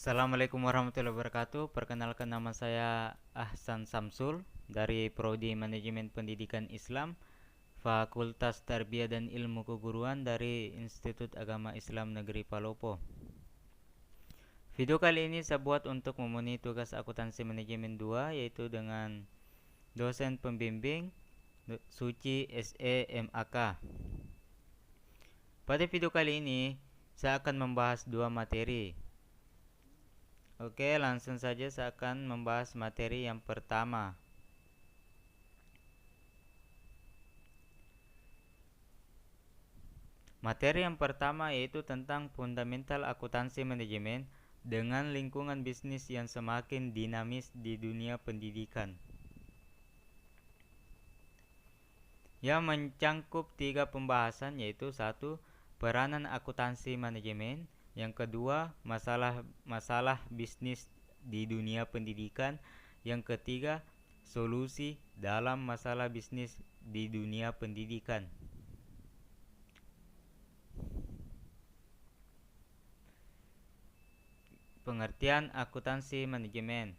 Assalamualaikum warahmatullahi wabarakatuh. Perkenalkan, nama saya Ahsan Samsul dari Prodi Manajemen Pendidikan Islam, Fakultas Tarbiyah dan Ilmu Keguruan dari Institut Agama Islam Negeri Palopo. Video kali ini saya buat untuk memenuhi tugas akuntansi manajemen 2, yaitu dengan dosen pembimbing Suci SE MAK. Pada video kali ini saya akan membahas dua materi. Oke, langsung saja saya akan membahas materi yang pertama. Materi yang pertama yaitu tentang fundamental akuntansi manajemen dengan lingkungan bisnis yang semakin dinamis di dunia pendidikan. Yang mencangkup 3 pembahasan, yaitu 1. Peranan akuntansi manajemen. Yang kedua, masalah bisnis di dunia pendidikan. Yang ketiga, solusi dalam masalah bisnis di dunia pendidikan. Pengertian akuntansi manajemen.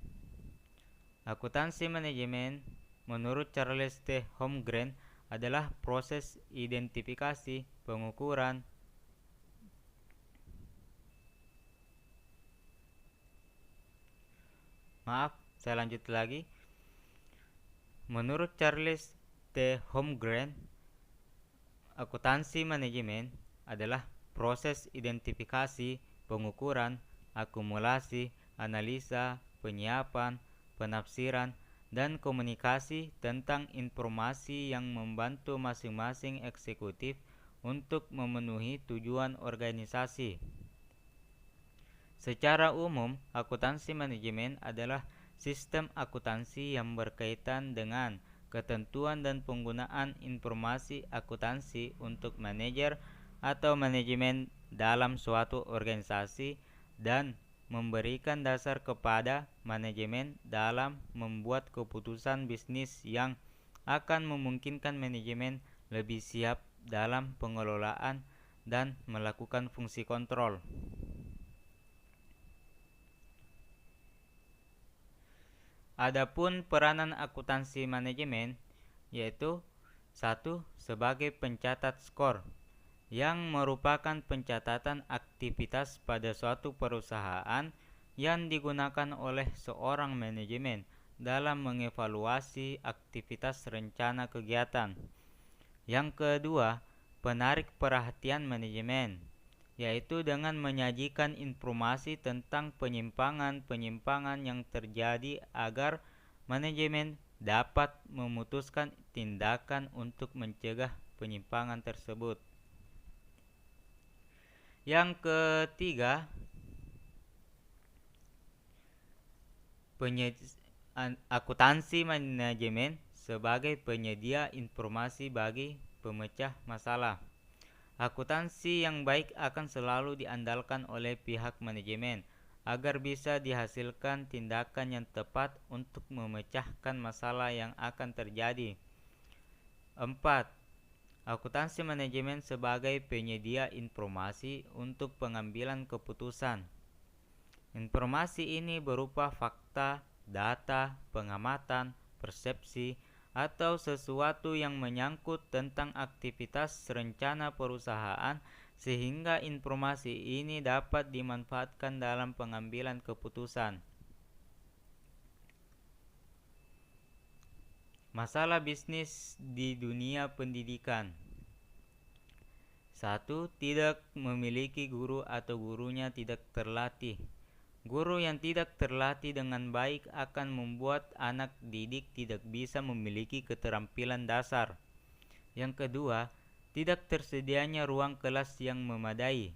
Akuntansi manajemen menurut Charles T. Holmgren adalah proses identifikasi, pengukuran, saya lanjut lagi. Menurut Charles T. Holmgren, akuntansi manajemen adalah proses identifikasi, pengukuran, akumulasi, analisa, penyiapan, penafsiran, dan komunikasi tentang informasi yang membantu masing-masing eksekutif untuk memenuhi tujuan organisasi. Secara umum, akuntansi manajemen adalah sistem akuntansi yang berkaitan dengan ketentuan dan penggunaan informasi akuntansi untuk manajer atau manajemen dalam suatu organisasi dan memberikan dasar kepada manajemen dalam membuat keputusan bisnis yang akan memungkinkan manajemen lebih siap dalam pengelolaan dan melakukan fungsi kontrol. Adapun peranan akuntansi manajemen yaitu 1. Sebagai pencatat skor, yang merupakan pencatatan aktivitas pada suatu perusahaan yang digunakan oleh seorang manajemen dalam mengevaluasi aktivitas rencana kegiatan. Yang kedua, penarik perhatian manajemen, yaitu dengan menyajikan informasi tentang penyimpangan-penyimpangan yang terjadi agar manajemen dapat memutuskan tindakan untuk mencegah penyimpangan tersebut. Yang ketiga, akuntansi manajemen sebagai penyedia informasi bagi pemecah masalah. Akuntansi yang baik akan selalu diandalkan oleh pihak manajemen agar bisa dihasilkan tindakan yang tepat untuk memecahkan masalah yang akan terjadi. 4. Akuntansi manajemen sebagai penyedia informasi untuk pengambilan keputusan. Informasi ini berupa fakta, data, pengamatan, persepsi, atau sesuatu yang menyangkut tentang aktivitas rencana perusahaan sehingga informasi ini dapat dimanfaatkan dalam pengambilan keputusan. Masalah bisnis di dunia pendidikan. 1. Tidak memiliki guru atau gurunya tidak terlatih. Guru yang tidak terlatih dengan baik akan membuat anak didik tidak bisa memiliki keterampilan dasar. Yang kedua, tidak tersedianya ruang kelas yang memadai.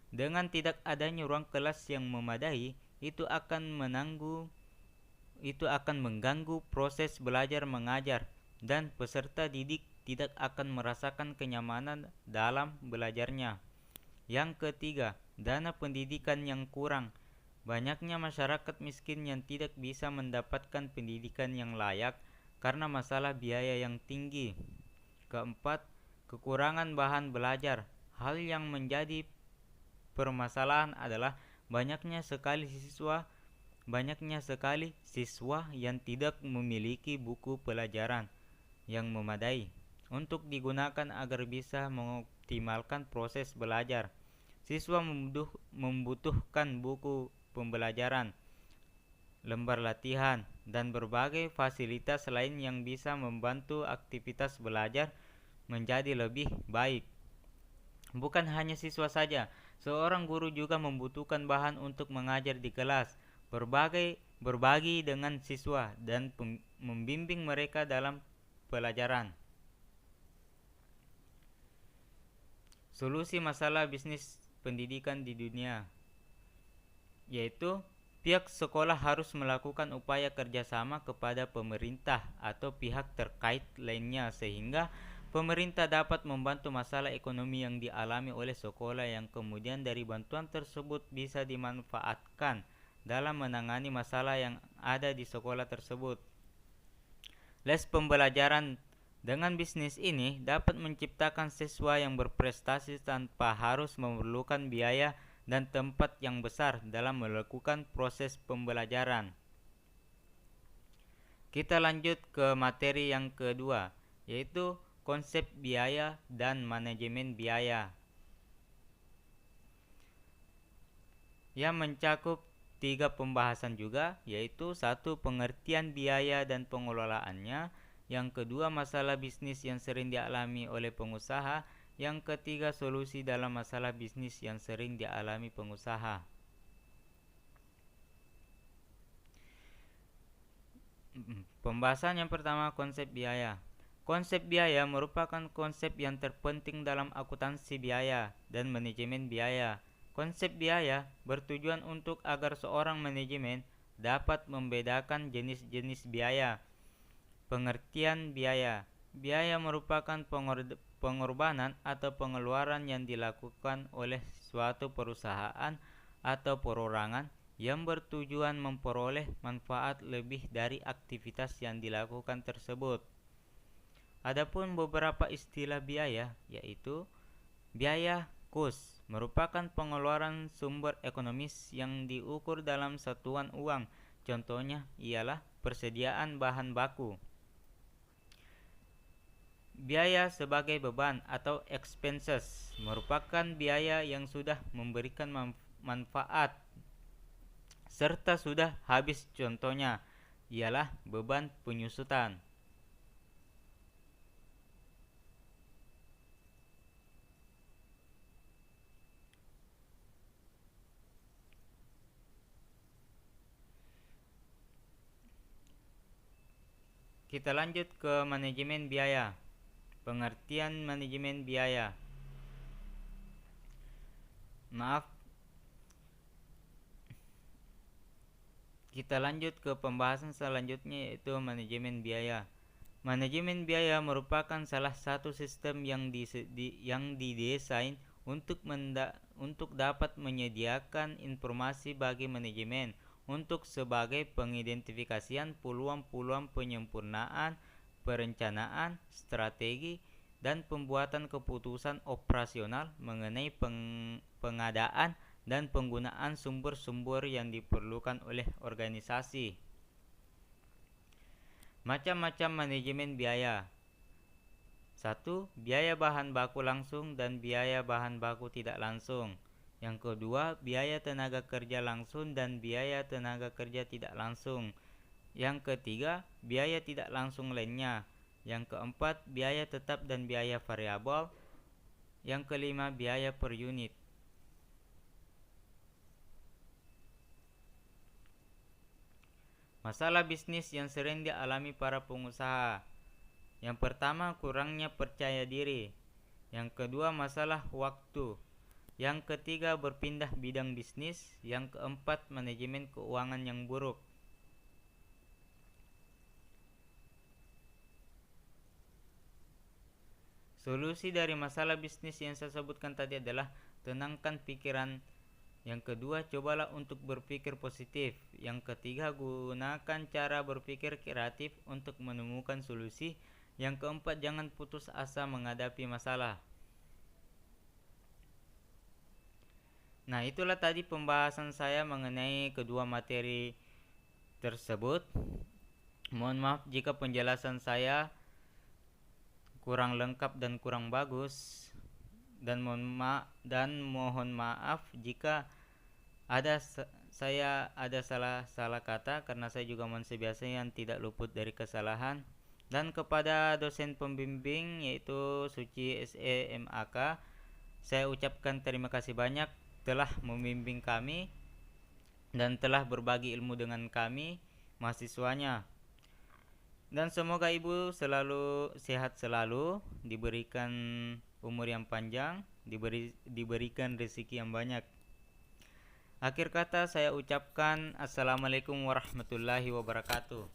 Dengan tidak adanya ruang kelas yang memadai, itu akan mengganggu proses belajar mengajar dan peserta didik tidak akan merasakan kenyamanan dalam belajarnya. Yang ketiga, dana pendidikan yang kurang. Banyaknya masyarakat miskin yang tidak bisa mendapatkan pendidikan yang layak karena masalah biaya yang tinggi. Keempat, kekurangan bahan belajar. Hal yang menjadi permasalahan adalah banyaknya sekali siswa yang tidak memiliki buku pelajaran yang memadai untuk digunakan agar bisa mengoptimalkan proses belajar. Siswa membutuhkan buku pembelajaran, lembar latihan, dan berbagai fasilitas lain yang bisa membantu aktivitas belajar menjadi lebih baik. Bukan hanya siswa saja, seorang guru juga membutuhkan bahan untuk mengajar di kelas, berbagi dengan siswa, dan membimbing mereka dalam pelajaran. Solusi masalah bisnis pendidikan di dunia, yaitu pihak sekolah harus melakukan upaya kerjasama kepada pemerintah atau pihak terkait lainnya sehingga pemerintah dapat membantu masalah ekonomi yang dialami oleh sekolah yang kemudian dari bantuan tersebut bisa dimanfaatkan dalam menangani masalah yang ada di sekolah tersebut. Les pembelajaran dengan bisnis ini dapat menciptakan siswa yang berprestasi tanpa harus memerlukan biaya dan tempat yang besar dalam melakukan proses pembelajaran. Kita lanjut ke materi yang kedua, yaitu konsep biaya dan manajemen biaya, yang mencakup 3 pembahasan juga, yaitu 1. Pengertian biaya dan pengelolaannya, yang kedua masalah bisnis yang sering dialami oleh pengusaha, yang ketiga solusi dalam masalah bisnis yang sering dialami pengusaha. Pembahasan yang pertama, konsep biaya. Konsep biaya merupakan konsep yang terpenting dalam akuntansi biaya dan manajemen biaya. Konsep biaya bertujuan untuk agar seorang manajemen dapat membedakan jenis-jenis biaya. Pengertian biaya. Biaya merupakan pengorbanan atau pengeluaran yang dilakukan oleh suatu perusahaan atau perorangan yang bertujuan memperoleh manfaat lebih dari aktivitas yang dilakukan tersebut. Adapun beberapa istilah biaya, yaitu biaya cost merupakan pengeluaran sumber ekonomis yang diukur dalam satuan uang. Contohnya ialah persediaan bahan baku. Biaya sebagai beban atau expenses merupakan biaya yang sudah memberikan manfaat serta sudah habis, contohnya ialah beban penyusutan. Kita lanjut ke manajemen biaya. Pengertian manajemen biaya. Kita lanjut ke pembahasan selanjutnya, yaitu manajemen biaya. Manajemen biaya merupakan salah satu sistem yang didesain untuk dapat menyediakan informasi bagi manajemen untuk sebagai pengidentifikasian peluang-peluang penyempurnaan, perencanaan, strategi, dan pembuatan keputusan operasional mengenai pengadaan dan penggunaan sumber-sumber yang diperlukan oleh organisasi. Macam-macam manajemen biaya. 1. Biaya bahan baku langsung dan biaya bahan baku tidak langsung. Yang kedua, biaya tenaga kerja langsung dan biaya tenaga kerja tidak langsung. Yang ketiga, biaya tidak langsung lainnya. Yang keempat, biaya tetap dan biaya variabel. Yang kelima, biaya per unit. Masalah bisnis yang sering dialami para pengusaha. Yang pertama, kurangnya percaya diri. Yang kedua, masalah waktu. Yang ketiga, berpindah bidang bisnis. Yang keempat, manajemen keuangan yang buruk. Solusi dari masalah bisnis yang saya sebutkan tadi adalah tenangkan pikiran. Yang kedua, cobalah untuk berpikir positif. Yang ketiga, gunakan cara berpikir kreatif untuk menemukan solusi. Yang keempat, jangan putus asa menghadapi masalah. Nah, itulah tadi pembahasan saya mengenai kedua materi tersebut. Mohon maaf jika penjelasan saya kurang lengkap dan kurang bagus, dan mohon maaf jika saya ada salah kata, karena saya juga manusia biasa yang tidak luput dari kesalahan. Dan kepada dosen pembimbing yaitu Suci SEMAK, saya ucapkan terima kasih banyak telah membimbing kami dan telah berbagi ilmu dengan kami mahasiswanya. Dan semoga ibu selalu sehat, selalu diberikan umur yang panjang, diberikan rezeki yang banyak. Akhir kata saya ucapkan assalamualaikum warahmatullahi wabarakatuh.